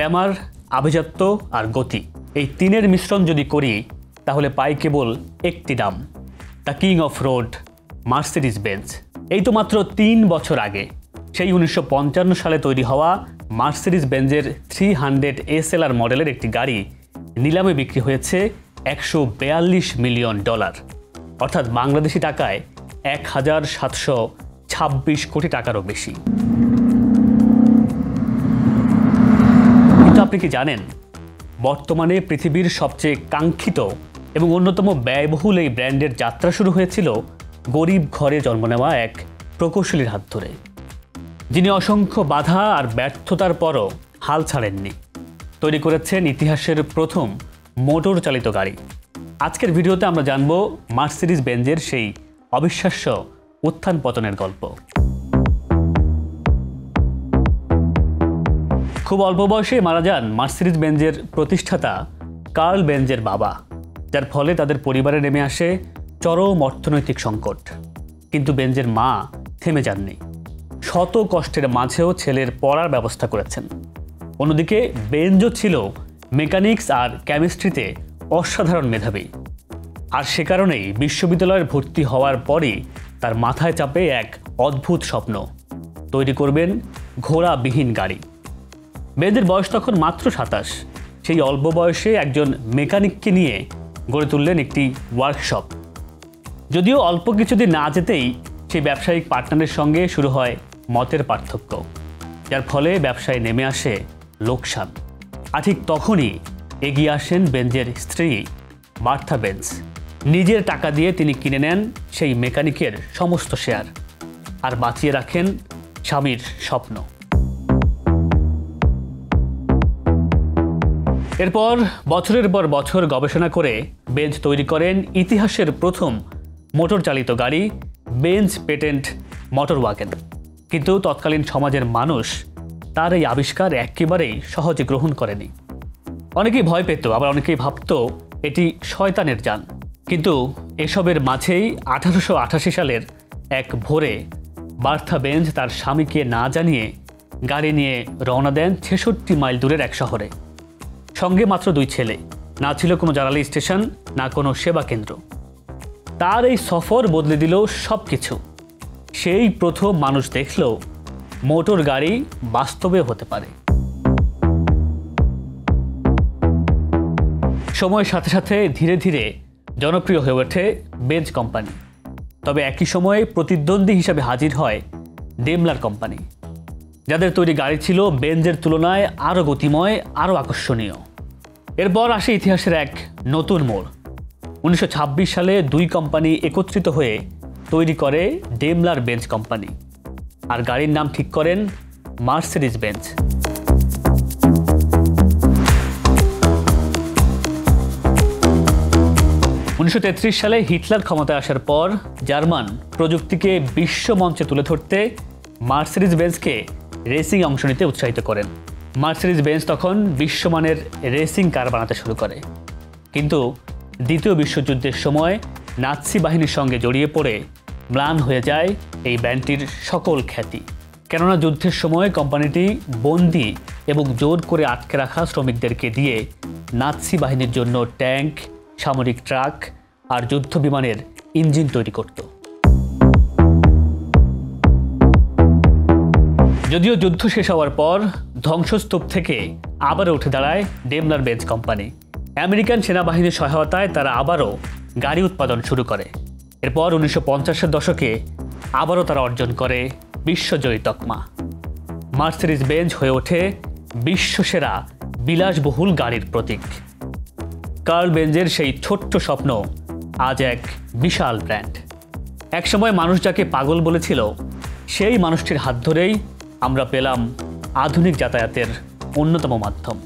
Glamour, আভিজাত্য আর গতি, এই তিনের মিশ্রণ যদি করি তাহলে পাই কেবল একটি নাম, the king of road, Mercedes Benz. এই তো মাত্র 3 বছর আগে সেই 1955 সালে তৈরি হওয়া মার্সিডিজ বেঞ্জের 300 SLR মডেলের একটি গাড়ি নিলামে বিক্রি হয়েছে $142 মিলিয়ন, অর্থাৎ বাংলাদেশি টাকায় 1726 কোটি টাকারও বেশি। কিন্তু আপনি কি জানেন, বর্তমানে পৃথিবীর সবচেয়ে কাঙ্ক্ষিত এবং অন্যতম ব্যয়বহুল এই ব্র্যান্ডের যাত্রা শুরু হয়েছিল গরিব ঘরে জন্ম নেওয়া এক প্রকৌশলীর হাত ধরে, যিনি অসংখ্য বাধা আর ব্যর্থতার পরও হাল ছাড়েননি। তৈরি করেছেন ইতিহাসের প্রথম মোটর চালিত গাড়ি। আজকের ভিডিওতে আমরা জানব মার্সিডিজ বেঞ্জের সেই অবিশ্বাস্য উত্থান পতনের গল্প। খুব অল্প বয়সে মারা যান মার্সিডিজ বেঞ্জের প্রতিষ্ঠাতা কার্ল বেঞ্জের বাবা, যার ফলে তাদের পরিবারে নেমে আসে চরম অর্থনৈতিক সংকট। কিন্তু বেঞ্জের মা থেমে যাননি, শত কষ্টের মাঝেও ছেলের পড়ার ব্যবস্থা করেছেন। অন্যদিকে বেঞ্জও ছিল মেকানিক্স আর কেমিস্ট্রিতে অসাধারণ মেধাবী, আর সে কারণেই বিশ্ববিদ্যালয়ের ভর্তি হওয়ার পরই তার মাথায় চাপে এক অদ্ভুত স্বপ্ন, তৈরি করবেন ঘোড়াবিহীন গাড়ি। বেঞ্জের বয়স তখন মাত্র 27। সেই অল্প বয়সে একজন মেকানিককে নিয়ে গড়ে তুললেন একটি ওয়ার্কশপ। যদিও অল্প কিছুদিন না যেতেই সেই ব্যবসায়িক পার্টনারের সঙ্গে শুরু হয় মতের পার্থক্য, যার ফলে ব্যবসায় নেমে আসে লোকসান। আর ঠিক তখনই এগিয়ে আসেন বেঞ্জের স্ত্রী মার্থা বেঞ্জ। নিজের টাকা দিয়ে তিনি কিনে নেন সেই মেকানিকের সমস্ত শেয়ার আর বাঁচিয়ে রাখেন স্বামীর স্বপ্ন। এরপর বছরের পর বছর গবেষণা করে বেঞ্জ তৈরি করেন ইতিহাসের প্রথম মোটর চালিত গাড়ি, বেঞ্জ পেটেন্ট মোটর ওয়াগন। কিন্তু তৎকালীন সমাজের মানুষ তার এই আবিষ্কার একেবারেই সহজে গ্রহণ করেনি। অনেকেই ভয় পেত, আবার অনেকেই ভাবত এটি শয়তানের যান। কিন্তু এসবের মাঝেই 1888 সালের এক ভোরে মার্থা বেঞ্জ তার স্বামীকে না জানিয়ে গাড়ি নিয়ে রওনা দেন 66 মাইল দূরের এক শহরে। সঙ্গে মাত্র 2 ছেলে, না ছিল কোনো জ্বালানি স্টেশন, না কোনো সেবা কেন্দ্র। তার এই সফর বদলে দিল সব কিছু। সেই প্রথম মানুষ দেখল মোটর গাড়ি বাস্তবে হতে পারে। সময়ের সাথে সাথে ধীরে ধীরে জনপ্রিয় হয়ে ওঠে বেঞ্জ কোম্পানি। তবে একই সময়ে প্রতিদ্বন্দ্বী হিসাবে হাজির হয় ডেমলার কোম্পানি, যাদের তৈরি গাড়ি ছিল বেঞ্জের তুলনায় আরও গতিময়, আরও আকর্ষণীয়। এরপর আসে ইতিহাসের এক নতুন মোড়। 1926 সালে 2 কোম্পানি একত্রিত হয়ে তৈরি করে ডেমলার বেঞ্জ কোম্পানি, আর গাড়ির নাম ঠিক করেন মার্সিডিজ বেঞ্জ। 1933 সালে হিটলার ক্ষমতায় আসার পর জার্মান প্রযুক্তিকে বিশ্ব মঞ্চে তুলে ধরতে মার্সিডিজ বেঞ্জকে রেসিং অংশ নিতে উৎসাহিত করেন। মার্সিডিজ বেঞ্জ তখন বিশ্বমানের রেসিং কার বানাতে শুরু করে। কিন্তু দ্বিতীয় বিশ্বযুদ্ধের সময় নাৎসি বাহিনীর সঙ্গে জড়িয়ে পড়ে ম্লান হয়ে যায় এই ব্যান্ডটির সকল খ্যাতি। কেননা যুদ্ধের সময় কোম্পানিটি বন্দি এবং জোর করে আটকে রাখা শ্রমিকদেরকে দিয়ে নাৎসি বাহিনীর জন্য ট্যাঙ্ক, সামরিক ট্রাক আর যুদ্ধ বিমানের ইঞ্জিন তৈরি করত। যদিও যুদ্ধ শেষ হওয়ার পর ধ্বংসস্তূপ থেকে আবারও উঠে দাঁড়ায় ডেমলার বেঞ্জ কোম্পানি। আমেরিকান সেনাবাহিনীর সহায়তায় তারা আবারও গাড়ি উৎপাদন শুরু করে। এরপর 1950-এর দশকে আবারও তারা অর্জন করে বিশ্বজয়ী তকমা। মার্সিডিজ বেঞ্জ হয়ে ওঠে বিশ্বসেরা বিলাসবহুল গাড়ির প্রতীক। কার্ল বেঞ্জের সেই ছোট্ট স্বপ্ন আজ এক বিশাল ব্র্যান্ড। একসময় মানুষ যাকে পাগল বলেছিল, সেই মানুষটির হাত ধরেই আমরা পেলাম আধুনিক যাতায়াতের অন্যতম মাধ্যম।